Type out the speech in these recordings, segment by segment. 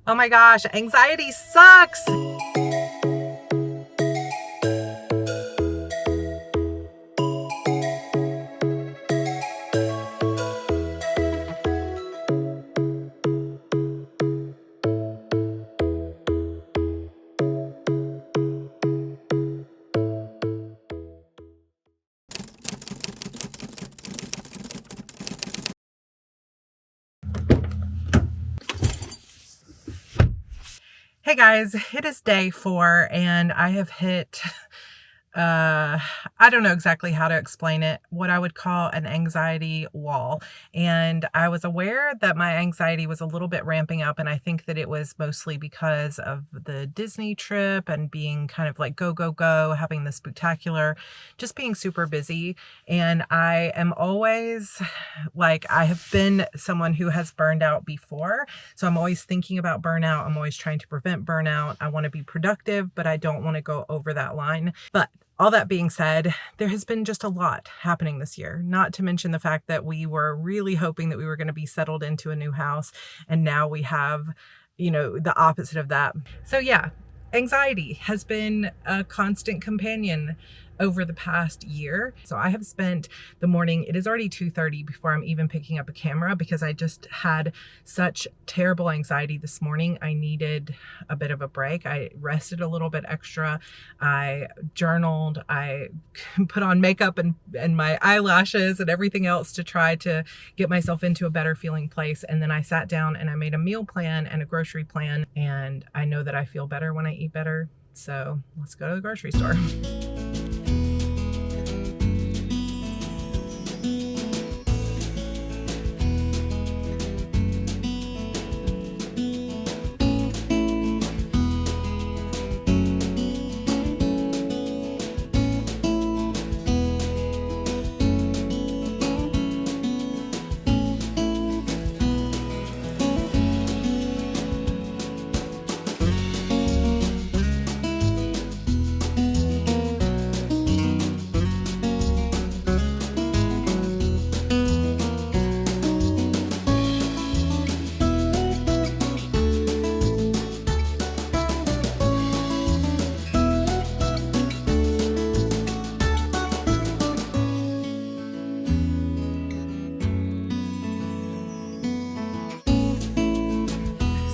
Oh my gosh, anxiety sucks. Hey guys, it is day 4 and I have hit, I don't know exactly how to explain it, what I would call an anxiety wall. And I was aware that my anxiety was a little bit ramping up, and I think that it was mostly because of the Disney trip and being kind of like go, go, go, having the spectacular, just being super busy. And I am always like, I have been someone who has burned out before. So I'm always thinking about burnout. I'm always trying to prevent burnout. I want to be productive, but I don't want to go over that line. But all that being said, there has been just a lot happening this year, not to mention the fact that we were really hoping that we were going to be settled into a new house. And now we have, the opposite of that. So yeah, anxiety has been a constant companion over the past year. So I have spent the morning, it is already 2:30 before I'm even picking up a camera, because I just had such terrible anxiety this morning. I needed a bit of a break. I rested a little bit extra. I journaled. I put on makeup and my eyelashes and everything else to try to get myself into a better feeling place. And then I sat down and I made a meal plan and a grocery plan. And I know that I feel better when I eat better. So let's go to the grocery store.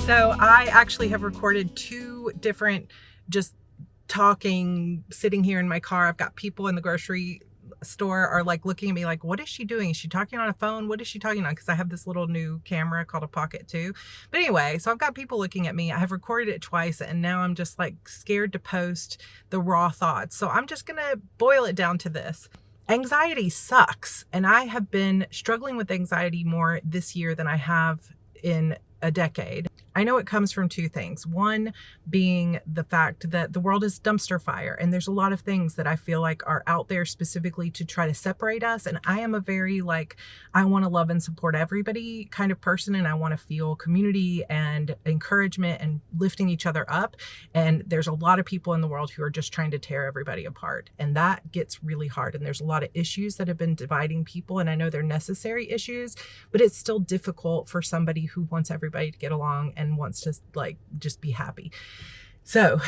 So I actually have recorded 2 different just talking, sitting here in my car. I've got people in the grocery store are like looking at me like, what is she doing? Is she talking on a phone? What is she talking on? Because I have this little new camera called a Pocket 2. But anyway, so I've got people looking at me. I have recorded it twice, and now I'm just like scared to post the raw thoughts. So I'm just going to boil it down to this. Anxiety sucks. And I have been struggling with anxiety more this year than I have in a decade. I know it comes from 2 things. One being the fact that the world is dumpster fire, and there's a lot of things that I feel like are out there specifically to try to separate us. And I am a very I want to love and support everybody kind of person, and I want to feel community and encouragement and lifting each other up. And there's a lot of people in the world who are just trying to tear everybody apart. And that gets really hard. And there's a lot of issues that have been dividing people. And I know they're necessary issues, but it's still difficult for somebody who wants everybody to get along and wants to just be happy. So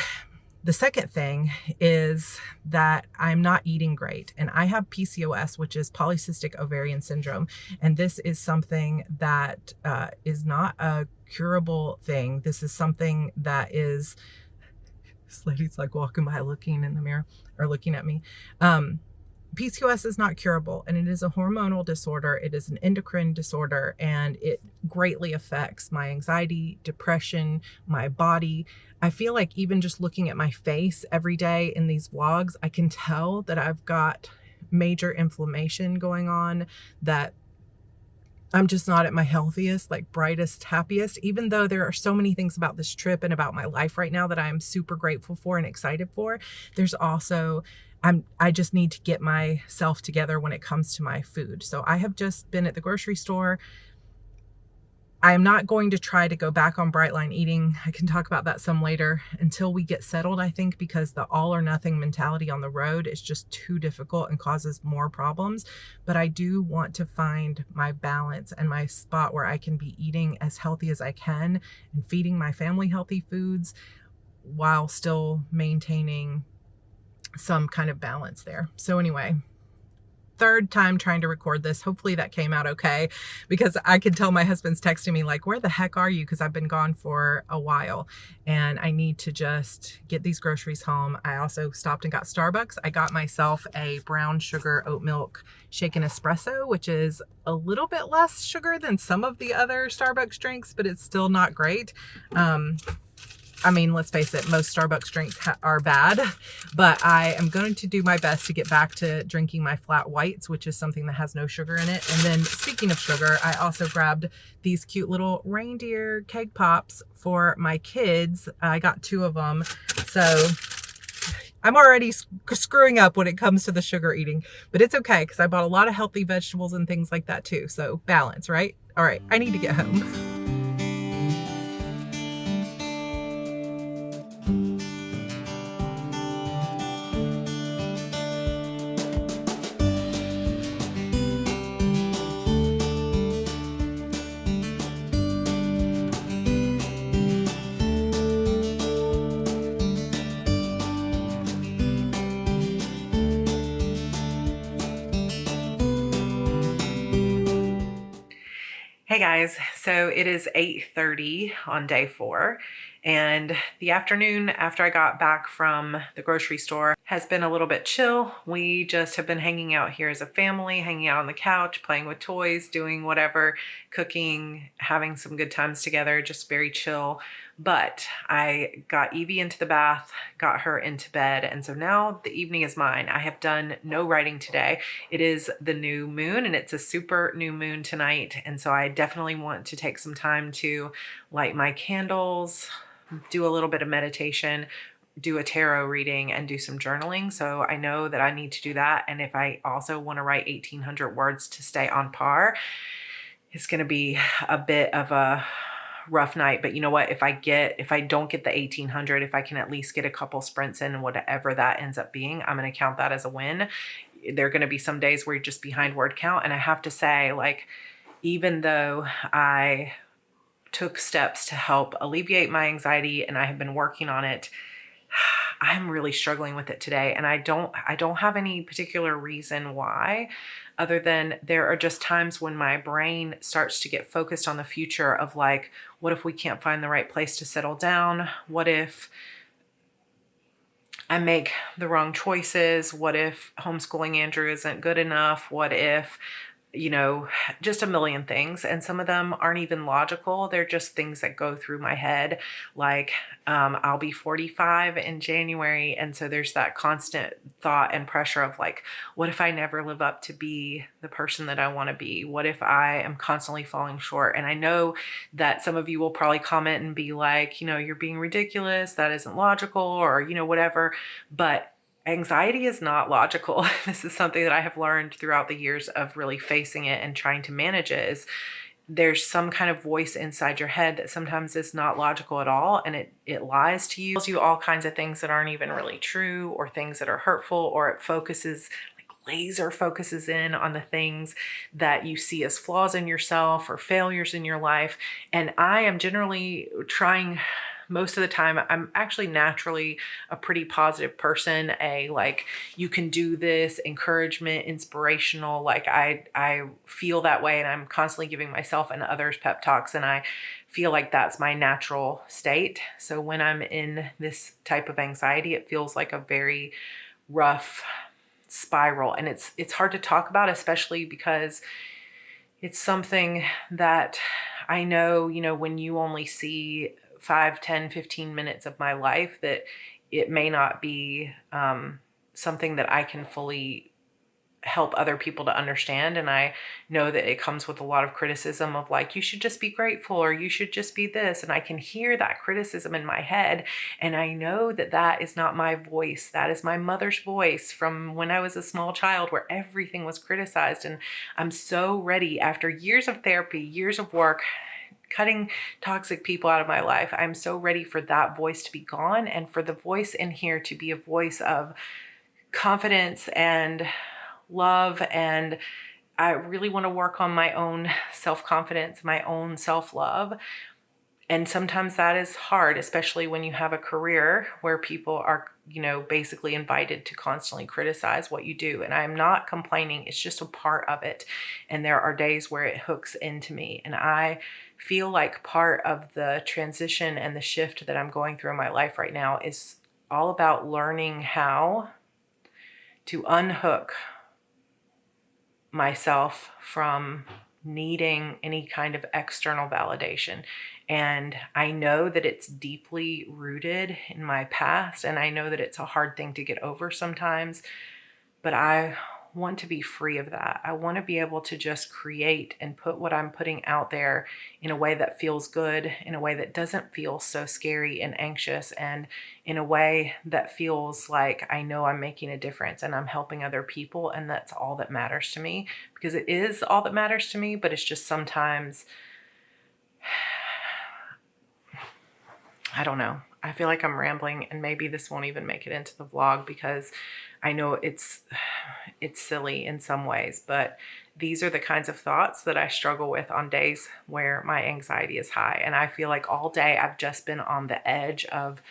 the second thing is that I'm not eating great, and I have PCOS, which is polycystic ovarian syndrome. And this is something that is not a curable thing. This is something that is, this lady's like walking by looking in the mirror or looking at me. PCOS is not curable, and it is a hormonal disorder. It is an endocrine disorder, and it greatly affects my anxiety, depression, my body. I feel like even just looking at my face every day in these vlogs, I can tell that I've got major inflammation going on, that I'm just not at my healthiest, brightest, happiest, even though there are so many things about this trip and about my life right now that I'm super grateful for and excited for. There's also, I just need to get myself together when it comes to my food. So I have just been at the grocery store I am not going to try to go back on bright line eating. I can talk about that some later until we get settled, I think, because the all or nothing mentality on the road is just too difficult and causes more problems. But I do want to find my balance and my spot where I can be eating as healthy as I can and feeding my family healthy foods while still maintaining some kind of balance there. So anyway, third time trying to record this. Hopefully that came out okay, because I could tell my husband's texting me like, where the heck are you? Because I've been gone for a while and I need to just get these groceries home. I also stopped and got Starbucks. I got myself a brown sugar oat milk shaken espresso, which is a little bit less sugar than some of the other Starbucks drinks, but it's still not great. I mean, let's face it, most Starbucks drinks are bad, but I am going to do my best to get back to drinking my flat whites, which is something that has no sugar in it. And then speaking of sugar, I also grabbed these cute little reindeer keg pops for my kids. I got 2 of them. So I'm already screwing up when it comes to the sugar eating, but it's okay because I bought a lot of healthy vegetables and things like that too. So balance, right? All right, I need to get home. Hey guys, so it is 8:30 on day 4, and the afternoon after I got back from the grocery store has been a little bit chill. We just have been hanging out here as a family, hanging out on the couch, playing with toys, doing whatever, cooking, having some good times together, just very chill. But I got Evie into the bath, got her into bed, and so now the evening is mine. I have done no writing today. It is the new moon, and it's a super new moon tonight, and so I definitely want to take some time to light my candles, do a little bit of meditation, do a tarot reading, and do some journaling. So I know that I need to do that, and if I also want to write 1,800 words to stay on par, it's going to be a bit of a rough night. But you know what, if I don't get the 1,800, if I can at least get a couple sprints in, whatever that ends up being, I'm going to count that as a win. There are going to be some days where you're just behind word count, and I have to say, like, even though I took steps to help alleviate my anxiety and I have been working on it, I'm really struggling with it today, and I don't have any particular reason why, other than there are just times when my brain starts to get focused on the future of like, what if we can't find the right place to settle down? What if I make the wrong choices? What if homeschooling Andrew isn't good enough? What if, you know, just a million things. And some of them aren't even logical. They're just things that go through my head. Like, I'll be 45 in January. And so there's that constant thought and pressure of like, what if I never live up to be the person that I want to be? What if I am constantly falling short? And I know that some of you will probably comment and be like, you know, you're being ridiculous. That isn't logical, or, you know, whatever. But anxiety is not logical. This is something that I have learned throughout the years of really facing it and trying to manage it, is there's some kind of voice inside your head that sometimes is not logical at all, and it lies to you, tells you all kinds of things that aren't even really true, or things that are hurtful, or it focuses, like laser focuses in on the things that you see as flaws in yourself or failures in your life. And I am generally trying, most of the time, I'm actually naturally a pretty positive person, like, you can do this, encouragement, inspirational, like I feel that way, and I'm constantly giving myself and others pep talks, and I feel like that's my natural state. So when I'm in this type of anxiety, it feels like a very rough spiral, and it's hard to talk about, especially because it's something that I know, you know, when you only see 5, 10, 15 minutes of my life, that it may not be something that I can fully help other people to understand. And I know that it comes with a lot of criticism of like, you should just be grateful, or you should just be this. And I can hear that criticism in my head. And I know that that is not my voice. That is my mother's voice from when I was a small child, where everything was criticized. And I'm so ready, after years of therapy, years of work, cutting toxic people out of my life. I'm so ready for that voice to be gone and for the voice in here to be a voice of confidence and love. And I really want to work on my own self-confidence, my own self-love. And sometimes that is hard, especially when you have a career where people are, basically invited to constantly criticize what you do. And I'm not complaining. It's just a part of it. And there are days where it hooks into me. And I feel like part of the transition and the shift that I'm going through in my life right now is all about learning how to unhook myself from needing any kind of external validation. And I know that it's deeply rooted in my past, and I know that it's a hard thing to get over sometimes, but I want to be free of that. I want to be able to just create and put what I'm putting out there in a way that feels good, in a way that doesn't feel so scary and anxious, and in a way that feels like I know I'm making a difference and I'm helping other people. And that's all that matters to me, because it is all that matters to me, but it's just sometimes, I don't know. I feel like I'm rambling, and maybe this won't even make it into the vlog because I know it's silly in some ways, but these are the kinds of thoughts that I struggle with on days where my anxiety is high. And I feel like all day I've just been on the edge of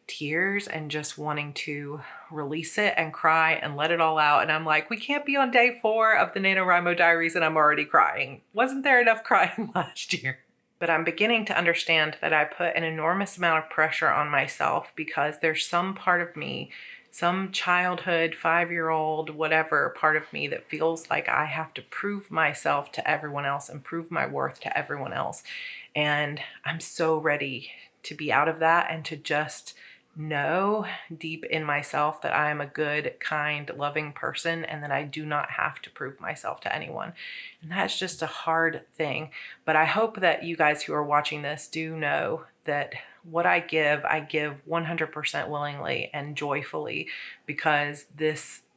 tears and just wanting to release it and cry and let it all out. And I'm like, we can't be on day 4 of the NaNoWriMo Diaries and I'm already crying. Wasn't there enough crying last year? But I'm beginning to understand that I put an enormous amount of pressure on myself because there's some part of me, some childhood, 5-year-old, whatever part of me that feels like I have to prove myself to everyone else and prove my worth to everyone else. And I'm so ready to be out of that and to just know deep in myself that I am a good, kind, loving person and that I do not have to prove myself to anyone. And that's just a hard thing. But I hope that you guys who are watching this do know that what I give 100% willingly and joyfully, because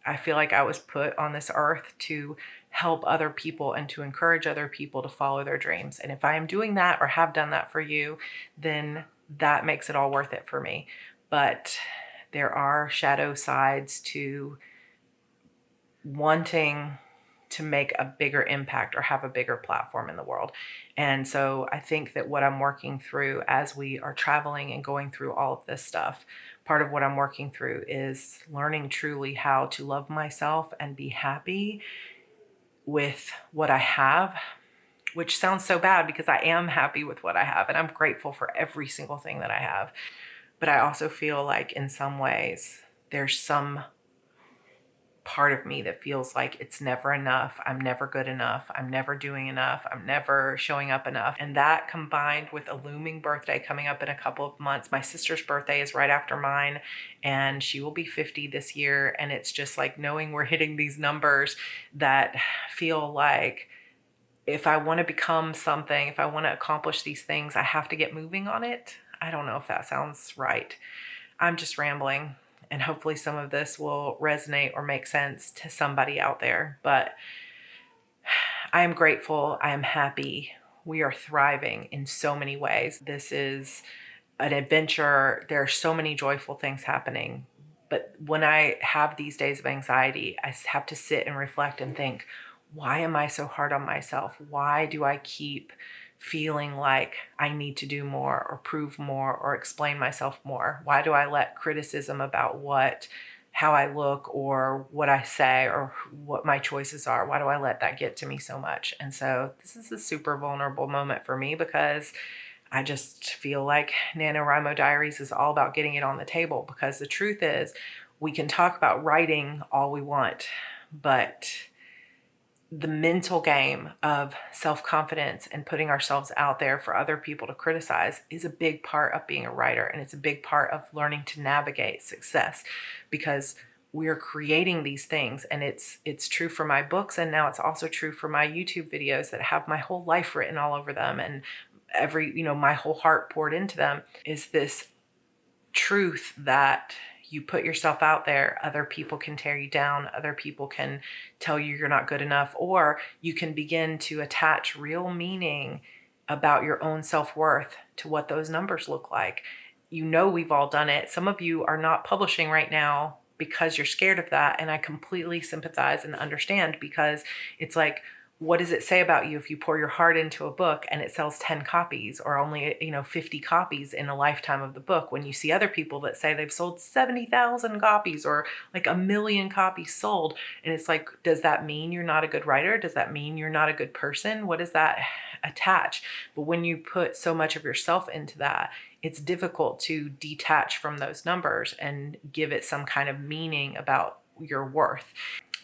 I feel like I was put on this earth to help other people and to encourage other people to follow their dreams. And if I am doing that or have done that for you, then that makes it all worth it for me. But there are shadow sides to wanting to make a bigger impact or have a bigger platform in the world. And so I think that what I'm working through as we are traveling and going through all of this stuff, part of what I'm working through is learning truly how to love myself and be happy with what I have, which sounds so bad because I am happy with what I have and I'm grateful for every single thing that I have. But I also feel like in some ways there's some part of me that feels like it's never enough. I'm never good enough. I'm never doing enough. I'm never showing up enough. And that combined with a looming birthday coming up in a couple of months. My sister's birthday is right after mine and she will be 50 this year. And it's just like knowing we're hitting these numbers that feel like if I want to become something, if I want to accomplish these things, I have to get moving on it. I don't know if that sounds right. I'm just rambling, and hopefully some of this will resonate or make sense to somebody out there. But I am grateful. I am happy. We are thriving in so many ways. This is an adventure. There are so many joyful things happening. But when I have these days of anxiety, I have to sit and reflect and think, why am I so hard on myself? Why do I keep feeling like I need to do more or prove more or explain myself more? Why do I let criticism about how I look or what I say or what my choices are, why do I let that get to me so much? And so this is a super vulnerable moment for me because I just feel like NaNoWriMo Diaries is all about getting it on the table, because the truth is we can talk about writing all we want, but the mental game of self-confidence and putting ourselves out there for other people to criticize is a big part of being a writer. And it's a big part of learning to navigate success, because we're creating these things. And it's true for my books. And now it's also true for my YouTube videos that have my whole life written all over them. And my whole heart poured into them, is this truth that you put yourself out there, other people can tear you down, other people can tell you you're not good enough, or you can begin to attach real meaning about your own self-worth to what those numbers look like. You know, we've all done it. Some of you are not publishing right now because you're scared of that. And I completely sympathize and understand, because it's like, what does it say about you if you pour your heart into a book and it sells 10 copies or only, 50 copies in a lifetime of the book, when you see other people that say they've sold 70,000 copies or like 1,000,000 copies sold? And it's like, does that mean you're not a good writer? Does that mean you're not a good person? What does that attach? But when you put so much of yourself into that, it's difficult to detach from those numbers and give it some kind of meaning about your worth.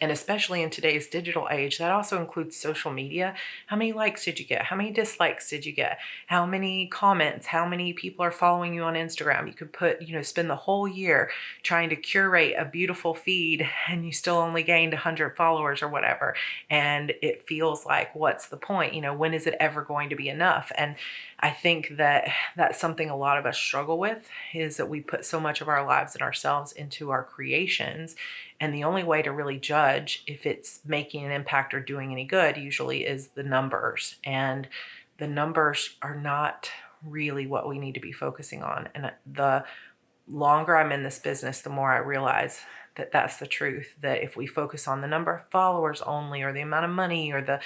And especially in today's digital age, that also includes social media. How many likes did you get? How many dislikes did you get? How many comments? How many people are following you on Instagram? You could spend the whole year trying to curate a beautiful feed and you still only gained 100 followers or whatever. And it feels like, what's the point? When is it ever going to be enough? And I think that that's something a lot of us struggle with, is that we put so much of our lives and ourselves into our creations. And the only way to really judge if it's making an impact or doing any good usually is the numbers. And the numbers are not really what we need to be focusing on. And the longer I'm in this business, the more I realize that that's the truth, that if we focus on the number of followers only, or the amount of money, or the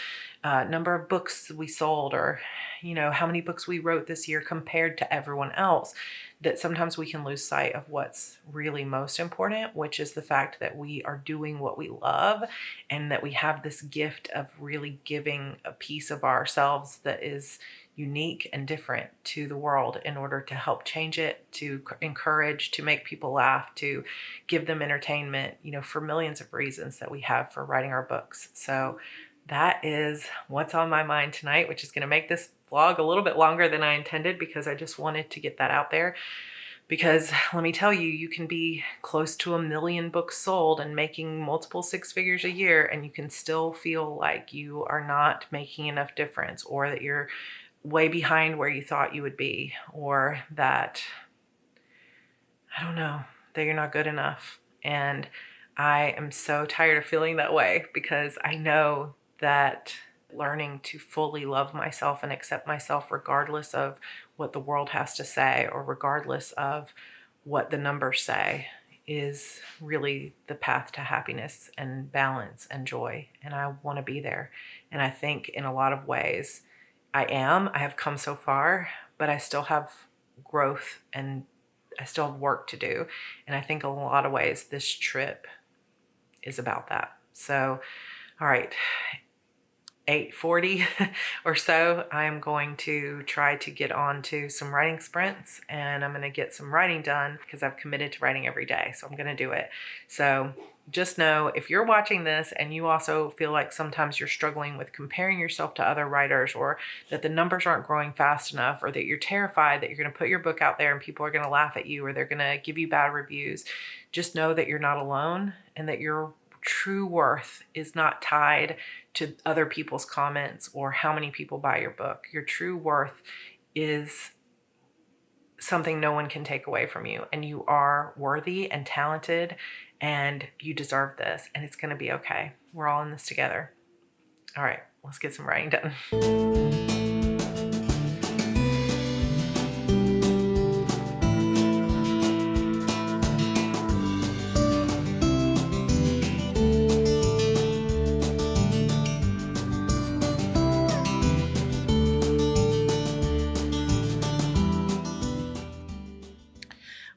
number of books we sold, or how many books we wrote this year compared to everyone else, that sometimes we can lose sight of what's really most important, which is the fact that we are doing what we love, and that we have this gift of really giving a piece of ourselves that is unique and different to the world in order to help change it, to encourage, to make people laugh, to give them entertainment, for millions of reasons that we have for writing our books. So that is what's on my mind tonight, which is going to make this vlog a little bit longer than I intended, because I just wanted to get that out there. Because let me tell you, you can be close to 1,000,000 books sold and making multiple six figures a year, and you can still feel like you are not making enough difference, or that you're way behind where you thought you would be, or that, I don't know, that you're not good enough. And I am so tired of feeling that way, because I know that learning to fully love myself and accept myself regardless of what the world has to say, or regardless of what the numbers say, is really the path to happiness and balance and joy. And I want to be there. And I think in a lot of ways I have come so far, but I still have growth and I still have work to do. And I think in a lot of ways this trip is about that. So, all right, 8:40 or so, I'm going to try to get on to some writing sprints, and I'm going to get some writing done, because I've committed to writing every day. So I'm going to do it. So just know, if you're watching this and you also feel like sometimes you're struggling with comparing yourself to other writers, or that the numbers aren't growing fast enough, or that you're terrified that you're going to put your book out there and people are going to laugh at you, or they're going to give you bad reviews, just know that you're not alone, and that your true worth is not tied to other people's comments or how many people buy your book. Your true worth is something no one can take away from you, and you are worthy and talented, and you deserve this, and it's going to be okay. We're all in this together. All right, let's get some writing done.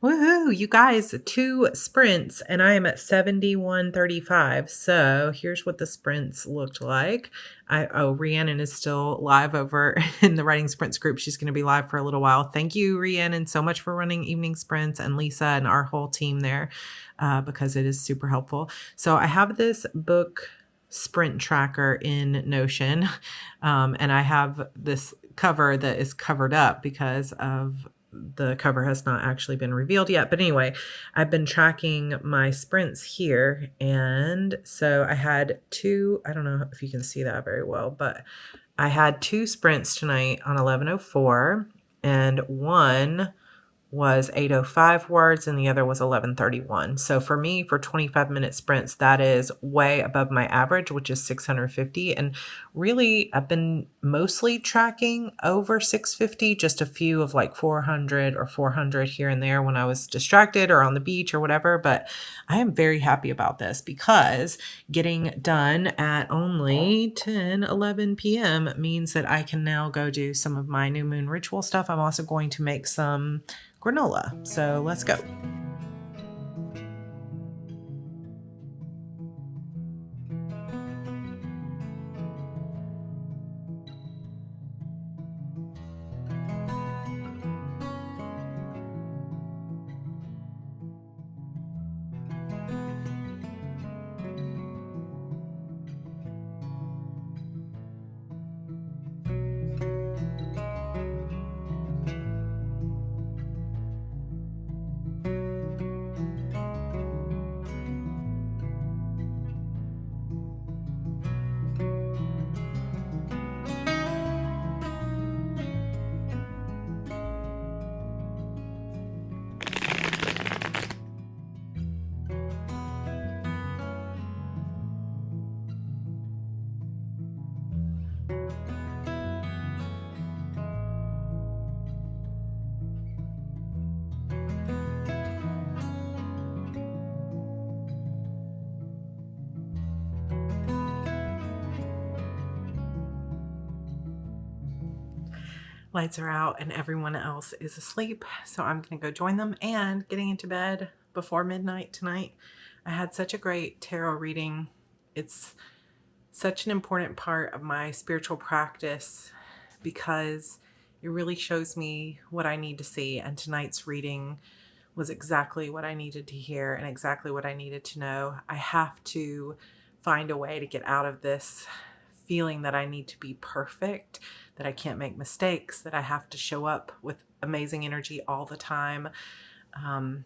Woohoo, you guys, 2 sprints, and I am at 71:35. So here's what the sprints looked like. Rhiannon is still live over in the Writing Sprints group. She's going to be live for a little while. Thank you, Rhiannon, so much for running evening sprints, and Lisa and our whole team there, because it is super helpful. So I have this book sprint tracker in Notion, and I have this cover that is covered up because of the cover has not actually been revealed yet. But anyway, I've been tracking my sprints here. And so I had 2, I don't know if you can see that very well, but I had 2 sprints tonight on 11:04, and one was 805 words and the other was 1131. So for me, for 25-minute sprints, that is way above my average, which is 650. And really, I've been mostly tracking over 650, just a few of like 400 or 400 here and there when I was distracted or on the beach or whatever. But I am very happy about this because getting done at only 10-11 p.m. means that I can now go do some of my new moon ritual stuff. I'm also going to make some granola. So let's go. Lights are out and everyone else is asleep, so I'm going to go join them and getting into bed before midnight tonight. I had such a great tarot reading. It's such an important part of my spiritual practice because it really shows me what I need to see, and tonight's reading was exactly what I needed to hear and exactly what I needed to know. I have to find a way to get out of this feeling that I need to be perfect, that I can't make mistakes, that I have to show up with amazing energy all the time, and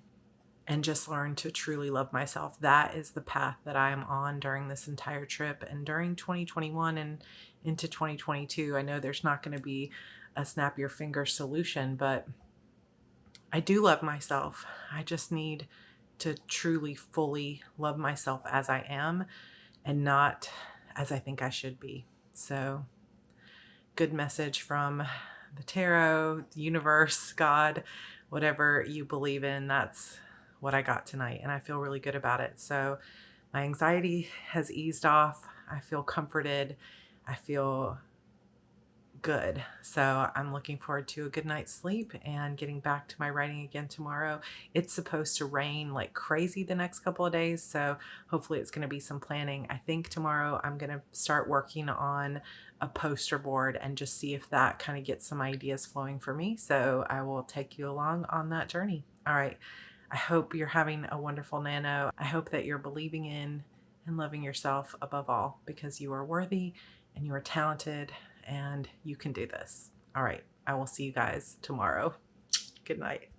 just learn to truly love myself. That is the path that I am on during this entire trip and during 2021 and into 2022. I know there's not going to be a snap your finger solution, but I do love myself. I just need to truly, fully love myself as I am and not as I think I should be. So, good message from the tarot, the universe, God, whatever you believe in. That's what I got tonight, and I feel really good about it. So, my anxiety has eased off. I feel comforted. I feel good. So I'm looking forward to a good night's sleep and getting back to my writing again tomorrow. It's supposed to rain like crazy the next couple of days, so hopefully it's going to be some planning. I think tomorrow I'm going to start working on a poster board and just see if that kind of gets some ideas flowing for me. So I will take you along on that journey. All right. I hope you're having a wonderful nano. I hope that you're believing in and loving yourself above all, because you are worthy and you are talented and you can do this. All right. I will see you guys tomorrow. Good night.